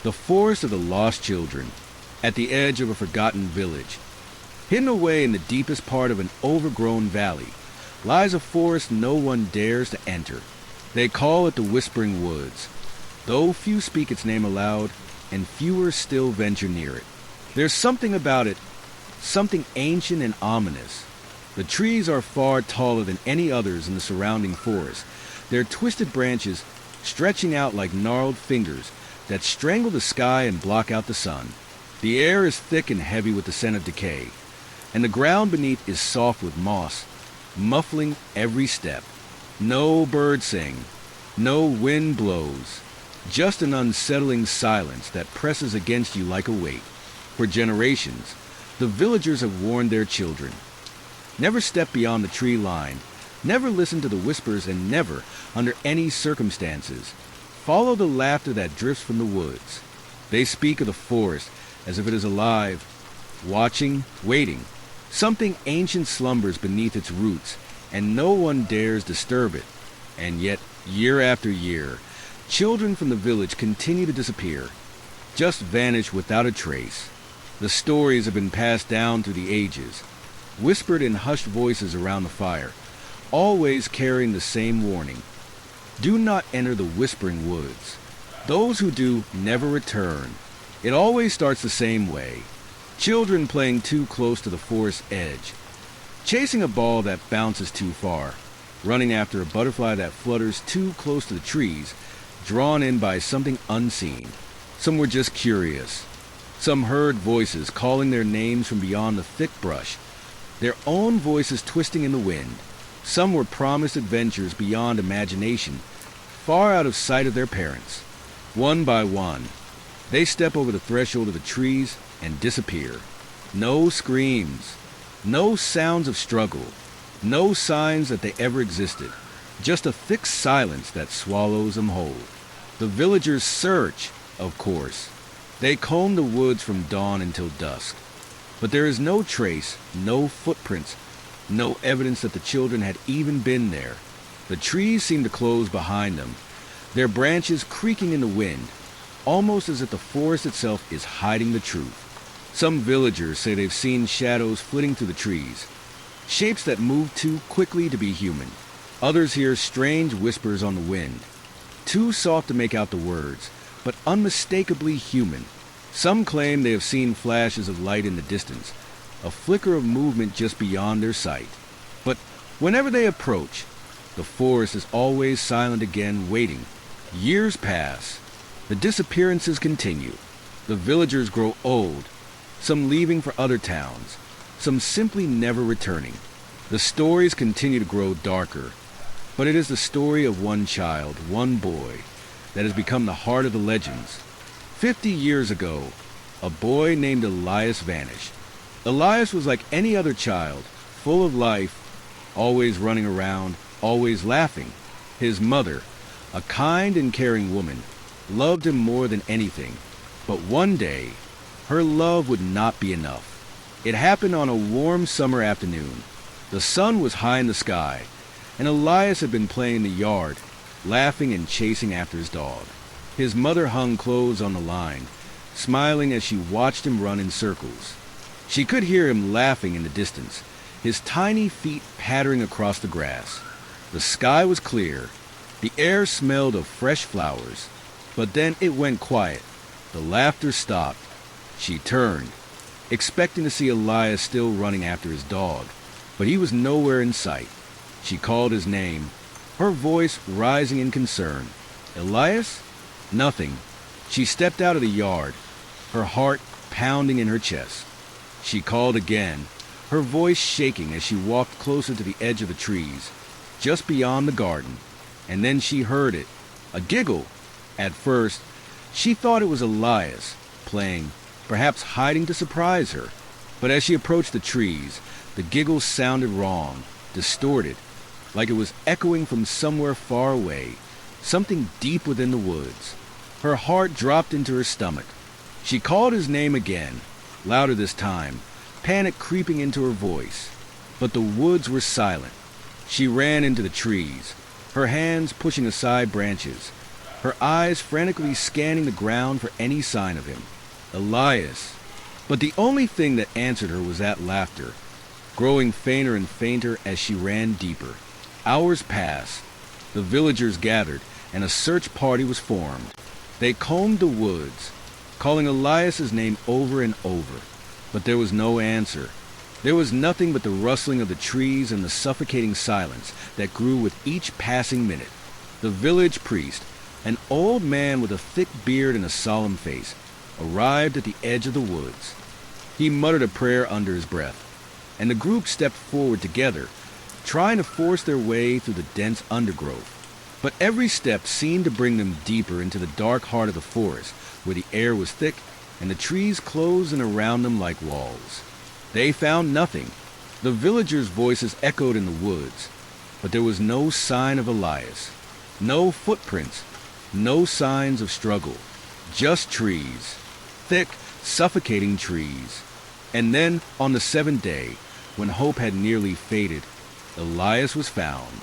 The Forest of the Lost Children, at the edge of a forgotten village. Hidden away in the deepest part of an overgrown valley, lies a forest no one dares to enter. They call it the Whispering Woods, though few speak its name aloud, and fewer still venture near it. There's something about it, something ancient and ominous. The trees are far taller than any others in the surrounding forest, their twisted branches stretching out like gnarled fingers that strangle the sky and block out the sun. The air is thick and heavy with the scent of decay, and the ground beneath is soft with moss, muffling every step. No bird sing, no wind blows, just an unsettling silence that presses against you like a weight. For generations, the villagers have warned their children. Never step beyond the tree line, never listen to the whispers, and never, under any circumstances, follow the laughter that drifts from the woods. They speak of the forest as if it is alive, watching, waiting. Something ancient slumbers beneath its roots, and no one dares disturb it. And yet, year after year, children from the village continue to disappear, just vanish without a trace. The stories have been passed down through the ages, whispered in hushed voices around the fire, always carrying the same warning. Do not enter the Whispering Woods. Those who do never return. It always starts the same way. Children playing too close to the forest's edge, chasing a ball that bounces too far, running after a butterfly that flutters too close to the trees, drawn in by something unseen. Some were just curious. Some heard voices calling their names from beyond the thick brush, their own voices twisting in the wind. Some were promised adventures beyond imagination, far out of sight of their parents. One by one, they step over the threshold of the trees and disappear. No screams, no sounds of struggle, no signs that they ever existed, just a thick silence that swallows them whole. The villagers search, of course. They comb the woods from dawn until dusk. But there is no trace, no footprints, no evidence that the children had even been there. The trees seem to close behind them, their branches creaking in the wind, almost as if the forest itself is hiding the truth. Some villagers say they've seen shadows flitting through the trees, shapes that move too quickly to be human. Others hear strange whispers on the wind, too soft to make out the words, but unmistakably human. Some claim they have seen flashes of light in the distance, a flicker of movement just beyond their sight. But whenever they approach, the forest is always silent again, waiting. Years pass. The disappearances continue. The villagers grow old, some leaving for other towns, some simply never returning. The stories continue to grow darker, but it is the story of one child, one boy, that has become the heart of the legends. 50 years ago, a boy named Elias vanished. Elias was like any other child, full of life, always running around, always laughing. His mother, a kind and caring woman, loved him more than anything. But one day, her love would not be enough. It happened on a warm summer afternoon. The sun was high in the sky, and Elias had been playing in the yard, laughing and chasing after his dog. His mother hung clothes on the line, smiling as she watched him run in circles. She could hear him laughing in the distance, his tiny feet pattering across the grass. The sky was clear. The air smelled of fresh flowers. But then it went quiet. The laughter stopped. She turned, expecting to see Elias still running after his dog, but he was nowhere in sight. She called his name, her voice rising in concern. Elias? Nothing. She stepped out of the yard, her heart pounding in her chest. She called again, her voice shaking as she walked closer to the edge of the trees, just beyond the garden. And then she heard it, a giggle. At first, she thought it was Elias, playing, perhaps hiding to surprise her. But as she approached the trees, the giggle sounded wrong, distorted, like it was echoing from somewhere far away, something deep within the woods. Her heart dropped into her stomach. She called his name again, louder this time, panic creeping into her voice. But the woods were silent. She ran into the trees, her hands pushing aside branches, her eyes frantically scanning the ground for any sign of him. Elias. But the only thing that answered her was that laughter, growing fainter and fainter as she ran deeper. Hours passed. The villagers gathered, and a search party was formed. They combed the woods, calling Elias's name over and over, but there was no answer. There was nothing but the rustling of the trees and the suffocating silence that grew with each passing minute. The village priest, an old man with a thick beard and a solemn face, arrived at the edge of the woods. He muttered a prayer under his breath, and the group stepped forward together, trying to force their way through the dense undergrowth. But every step seemed to bring them deeper into the dark heart of the forest, where the air was thick and the trees closed in around them like walls. They found nothing. The villagers' voices echoed in the woods, but there was no sign of Elias, no footprints, no signs of struggle, just trees, thick, suffocating trees. And then, on the seventh day, when hope had nearly faded, Elias was found,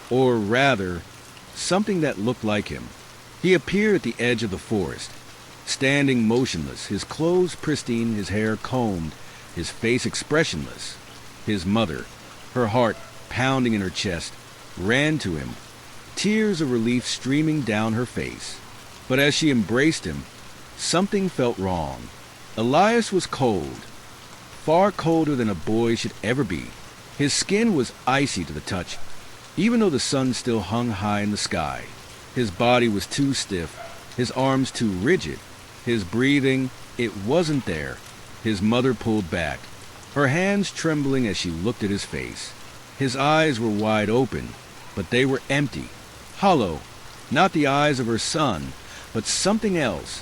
or rather, something that looked like him. He appeared at the edge of the forest, standing motionless, his clothes pristine, his hair combed, his face expressionless. His mother, her heart pounding in her chest, ran to him, tears of relief streaming down her face. But as she embraced him, something felt wrong. Elias was cold, far colder than a boy should ever be. His skin was icy to the touch, even though the sun still hung high in the sky. His body was too stiff, his arms too rigid. His breathing, it wasn't there. His mother pulled back, her hands trembling as she looked at his face. His eyes were wide open, but they were empty, hollow, not the eyes of her son, but something else,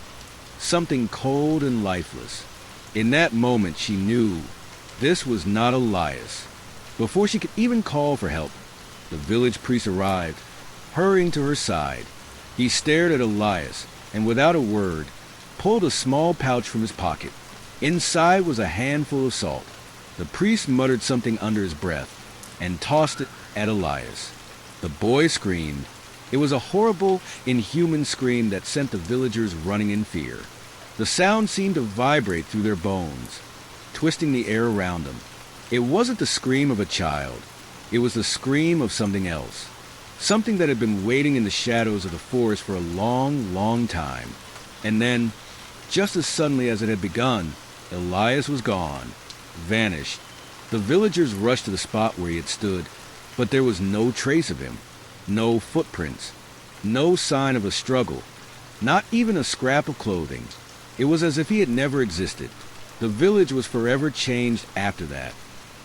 something cold and lifeless. In that moment she knew this was not Elias. Before she could even call for help, the village priest arrived, hurrying to her side. He stared at Elias, and without a word, pulled a small pouch from his pocket. Inside was a handful of salt. The priest muttered something under his breath and tossed it at Elias. The boy screamed. It was a horrible, inhuman scream that sent the villagers running in fear. The sound seemed to vibrate through their bones, twisting the air around them. It wasn't the scream of a child. It was the scream of something else. Something that had been waiting in the shadows of the forest for a long, long time. And then, just as suddenly as it had begun, Elias was gone, vanished. The villagers rushed to the spot where he had stood, but there was no trace of him, no footprints, no sign of a struggle, not even a scrap of clothing. It was as if he had never existed. The village was forever changed after that.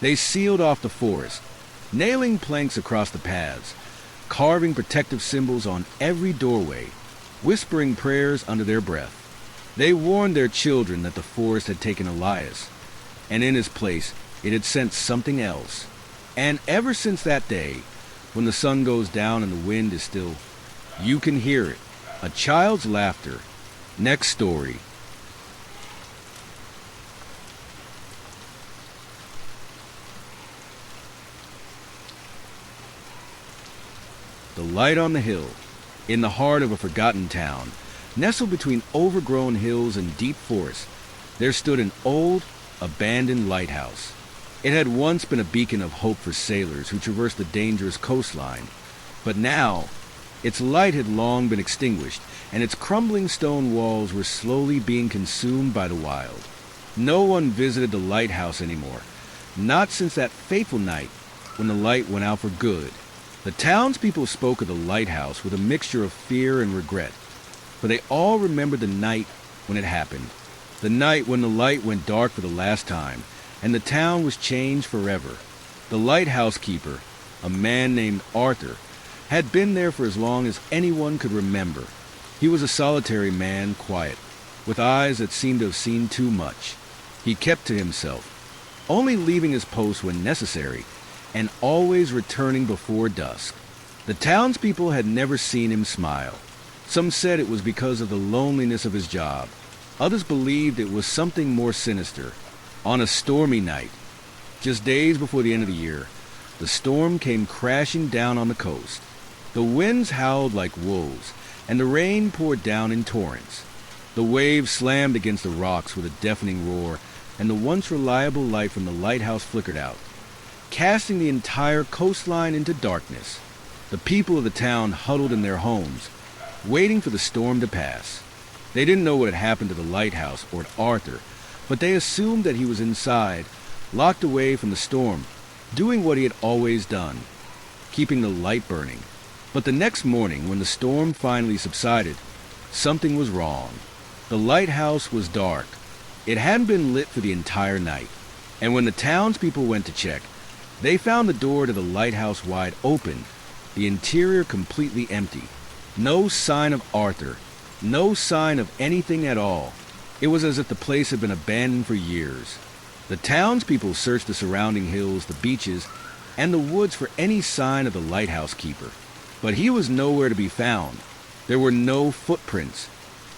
They sealed off the forest, nailing planks across the paths, carving protective symbols on every doorway, whispering prayers under their breath. They warned their children that the forest had taken Elias, and in his place it had sent something else. And ever since that day, when the sun goes down and the wind is still, you can hear it, a child's laughter. Next story. The Light on the Hill. In the heart of a forgotten town, nestled between overgrown hills and deep forests, there stood an old, abandoned lighthouse. It had once been a beacon of hope for sailors who traversed the dangerous coastline, but now its light had long been extinguished, and its crumbling stone walls were slowly being consumed by the wild. No one visited the lighthouse anymore, not since that fateful night when the light went out for good. The townspeople spoke of the lighthouse with a mixture of fear and regret, for they all remembered the night when it happened, the night when the light went dark for the last time, and the town was changed forever. The lighthouse keeper, a man named Arthur, had been there for as long as anyone could remember. He was a solitary man, quiet, with eyes that seemed to have seen too much. He kept to himself, only leaving his post when necessary, and always returning before dusk. The townspeople had never seen him smile. Some said it was because of the loneliness of his job. Others believed it was something more sinister. On a stormy night, just days before the end of the year, the storm came crashing down on the coast. The winds howled like wolves, and the rain poured down in torrents. The waves slammed against the rocks with a deafening roar, and the once reliable light from the lighthouse flickered out, casting the entire coastline into darkness. The people of the town huddled in their homes, waiting for the storm to pass. They didn't know what had happened to the lighthouse or to Arthur, but they assumed that he was inside, locked away from the storm, doing what he had always done, keeping the light burning. But the next morning, when the storm finally subsided, something was wrong. The lighthouse was dark. It hadn't been lit for the entire night, and when the townspeople went to check, they found the door to the lighthouse wide open, the interior completely empty. No sign of Arthur, no sign of anything at all. It was as if the place had been abandoned for years. The townspeople searched the surrounding hills, the beaches, and the woods for any sign of the lighthouse keeper, but he was nowhere to be found. There were no footprints,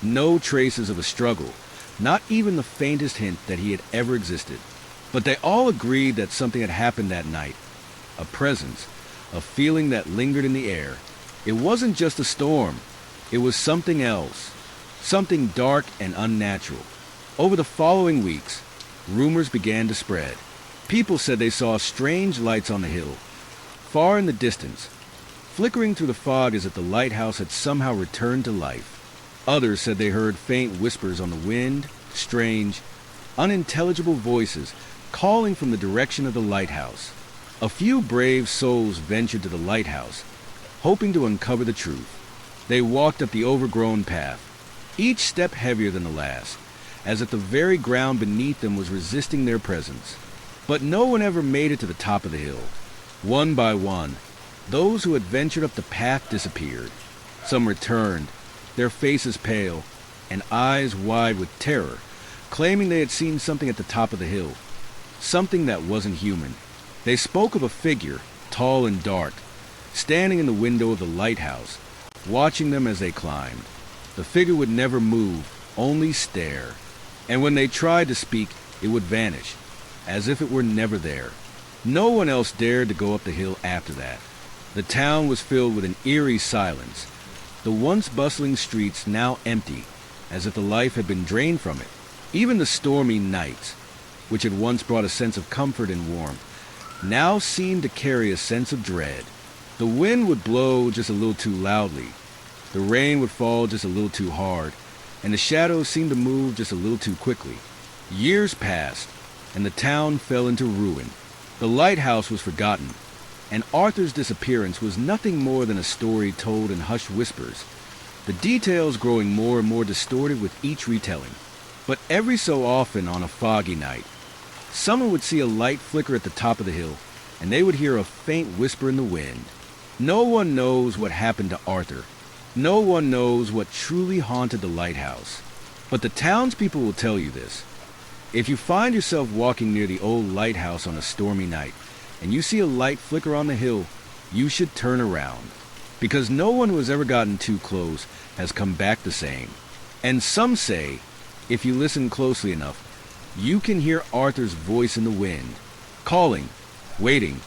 no traces of a struggle, not even the faintest hint that he had ever existed. But they all agreed that something had happened that night. A presence, a feeling that lingered in the air. It wasn't just a storm. It was something else, something dark and unnatural. Over the following weeks, rumors began to spread. People said they saw strange lights on the hill, far in the distance, flickering through the fog as if the lighthouse had somehow returned to life. Others said they heard faint whispers on the wind, strange, unintelligible voices calling from the direction of the lighthouse. A few brave souls ventured to the lighthouse, hoping to uncover the truth. They walked up the overgrown path, each step heavier than the last, as if the very ground beneath them was resisting their presence. But no one ever made it to the top of the hill. One by one, those who had ventured up the path disappeared. Some returned, their faces pale, and eyes wide with terror, claiming they had seen something at the top of the hill, something that wasn't human. They spoke of a figure, tall and dark, standing in the window of the lighthouse, watching them as they climbed. The figure would never move, only stare, and when they tried to speak, it would vanish, as if it were never there. No one else dared to go up the hill after that. The town was filled with an eerie silence, the once bustling streets now empty, as if the life had been drained from it. Even the stormy nights, which had once brought a sense of comfort and warmth, now seemed to carry a sense of dread. The wind would blow just a little too loudly, the rain would fall just a little too hard, and the shadows seemed to move just a little too quickly. Years passed, and the town fell into ruin. The lighthouse was forgotten, and Arthur's disappearance was nothing more than a story told in hushed whispers, the details growing more and more distorted with each retelling. But every so often on a foggy night, someone would see a light flicker at the top of the hill, and they would hear a faint whisper in the wind. No one knows what happened to Arthur. No one knows what truly haunted the lighthouse. But the townspeople will tell you this. If you find yourself walking near the old lighthouse on a stormy night, and you see a light flicker on the hill, you should turn around. Because no one who has ever gotten too close has come back the same. And some say, if you listen closely enough, you can hear Arthur's voice in the wind, calling, waiting,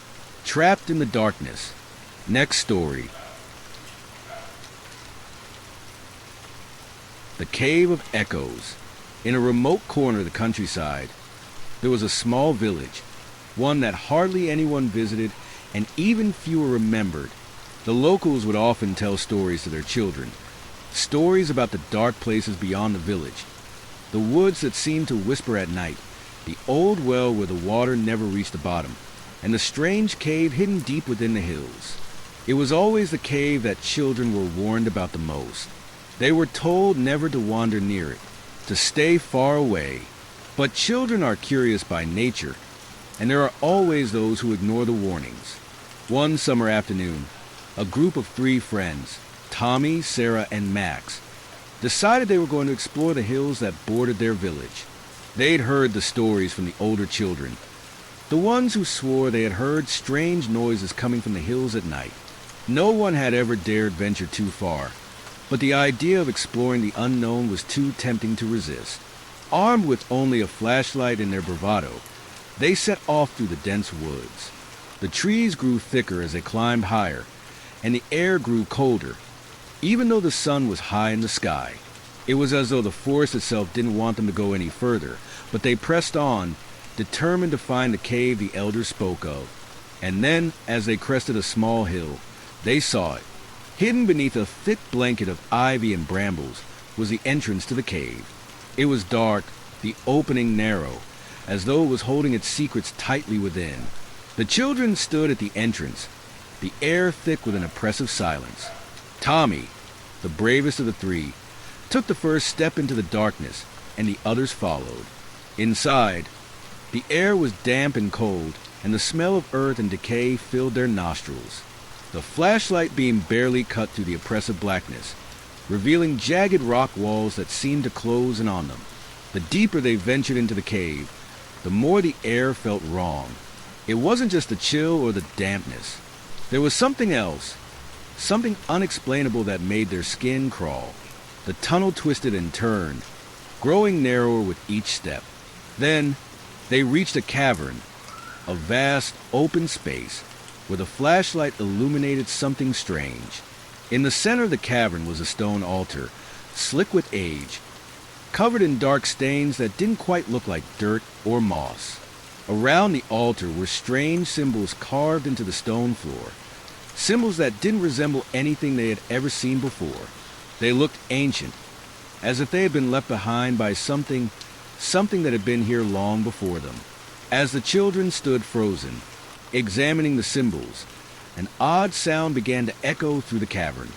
trapped in the darkness. Next story. The Cave of Echoes. In a remote corner of the countryside, there was a small village, one that hardly anyone visited and even fewer remembered. The locals would often tell stories to their children, stories about the dark places beyond the village, the woods that seemed to whisper at night, the old well where the water never reached the bottom, and the strange cave hidden deep within the hills. It was always the cave that children were warned about the most. They were told never to wander near it, to stay far away. But children are curious by nature, and there are always those who ignore the warnings. One summer afternoon, a group of 3 friends, Tommy, Sarah, and Max, decided they were going to explore the hills that bordered their village. They'd heard the stories from the older children, the ones who swore they had heard strange noises coming from the hills at night. No one had ever dared venture too far, but the idea of exploring the unknown was too tempting to resist. Armed with only a flashlight and their bravado, they set off through the dense woods. The trees grew thicker as they climbed higher, and the air grew colder. Even though the sun was high in the sky, it was as though the forest itself didn't want them to go any further, but they pressed on, determined to find the cave the elders spoke of. And then, as they crested a small hill, they saw it. Hidden beneath a thick blanket of ivy and brambles was the entrance to the cave. It was dark, the opening narrow, as though it was holding its secrets tightly within. The children stood at the entrance, the air thick with an oppressive silence. Tommy, the bravest of the three, took the first step into the darkness, and the others followed. Inside, the air was damp and cold, and the smell of earth and decay filled their nostrils. The flashlight beam barely cut through the oppressive blackness, revealing jagged rock walls that seemed to close in on them. The deeper they ventured into the cave, the more the air felt wrong. It wasn't just the chill or the dampness. There was something else, something unexplainable that made their skin crawl. The tunnel twisted and turned, growing narrower with each step. Then, they reached a cavern, a vast, open space, where the flashlight illuminated something strange. In the center of the cavern was a stone altar, slick with age, covered in dark stains that didn't quite look like dirt or moss. Around the altar were strange symbols carved into the stone floor, symbols that didn't resemble anything they had ever seen before. They looked ancient, as if they had been left behind by something that had been here long before them. As the children stood frozen, examining the symbols, an odd sound began to echo through the cavern.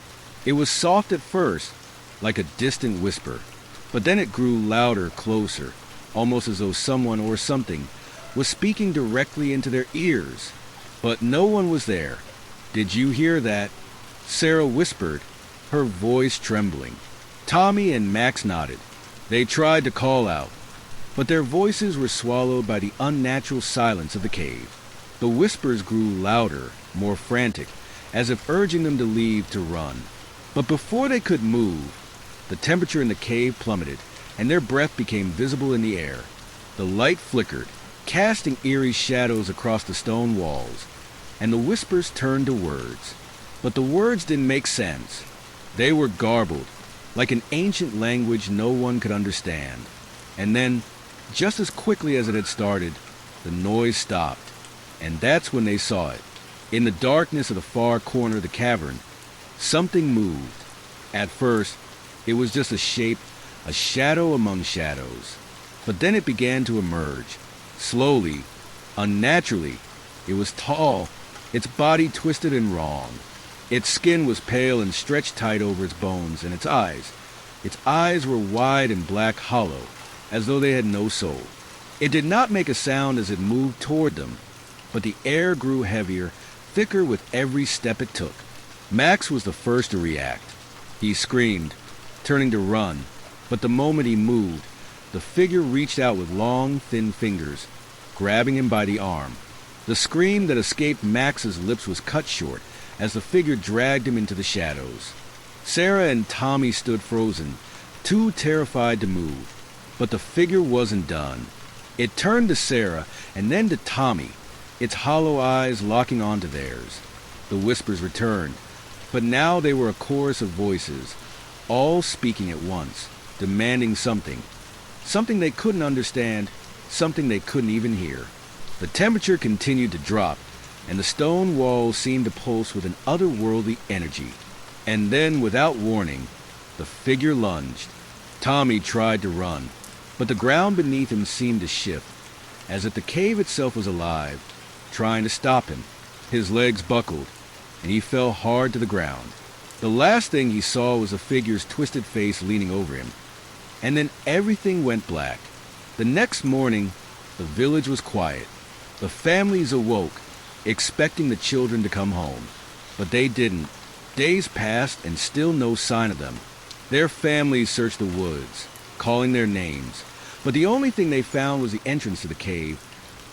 It was soft at first, like a distant whisper, but then it grew louder, closer, almost as though someone or something was speaking directly into their ears. But no one was there. "Did you hear that?" Sarah whispered, her voice trembling. Tommy and Max nodded. They tried to call out, but their voices were swallowed by the unnatural silence of the cave. The whispers grew louder, more frantic, as if urging them to leave, to run. But before they could move, the temperature in the cave plummeted, and their breath became visible in the air. The light flickered, casting eerie shadows across the stone walls, and the whispers turned to words. But the words didn't make sense. They were garbled, like an ancient language no one could understand. And then, just as quickly as it had started, the noise stopped. And that's when they saw it. In the darkness of the far corner of the cavern, something moved. At first, it was just a shape, a shadow among shadows. But then it began to emerge. Slowly, unnaturally. It was tall, its body twisted and wrong. Its skin was pale and stretched tight over its bones, and its eyes were wide and black, hollow, as though they had no soul. It did not make a sound as it moved toward them, but the air grew heavier, thicker with every step it took. Max was the first to react. He screamed, turning to run, but the moment he moved, the figure reached out with long, thin fingers, grabbing him by the arm. The scream that escaped Max's lips was cut short as the figure dragged him into the shadows. Sarah and Tommy stood frozen, too terrified to move. But the figure wasn't done. It turned to Sarah and then to Tommy, its hollow eyes locking onto theirs. The whispers returned, but now they were a chorus of voices, all speaking at once, demanding something. Something they couldn't understand, something they couldn't even hear. The temperature continued to drop, and the stone walls seemed to pulse with an otherworldly energy. And then, without warning, the figure lunged. Tommy tried to run, but the ground beneath him seemed to shift, as if the cave itself was alive, trying to stop him. His legs buckled, and he fell hard to the ground. The last thing he saw was the figure's twisted face leaning over him. And then everything went black. The next morning, the village was quiet. The families awoke, expecting the children to come home. But they didn't. Days passed and still no sign of them. Their families searched the woods, calling their names. But the only thing they found was the entrance to the cave,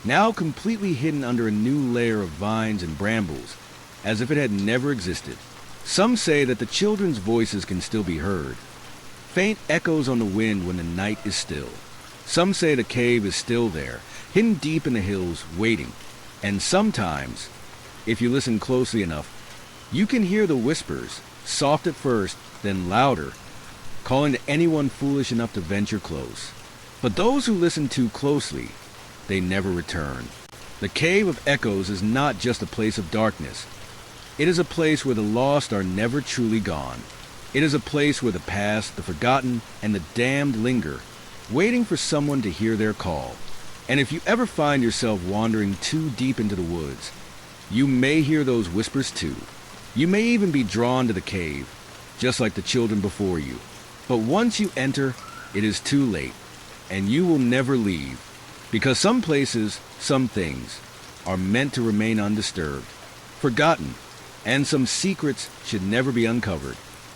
now completely hidden under a new layer of vines and brambles, as if it had never existed. Some say that the children's voices can still be heard, faint echoes on the wind when the night is still. Some say the cave is still there, hidden deep in the hills, waiting. And sometimes, if you listen closely enough, you can hear the whispers, soft at first, then louder, calling to anyone foolish enough to venture close. But those who listen too closely, they never return. The Cave of Echoes is not just a place of darkness. It is a place where the lost are never truly gone. It is a place where the past, the forgotten, and the damned linger, waiting for someone to hear their call. And if you ever find yourself wandering too deep into the woods, you may hear those whispers too. You may even be drawn to the cave, just like the children before you. But once you enter, it is too late, and you will never leave, because some places, some things, are meant to remain undisturbed, forgotten, and some secrets should never be uncovered.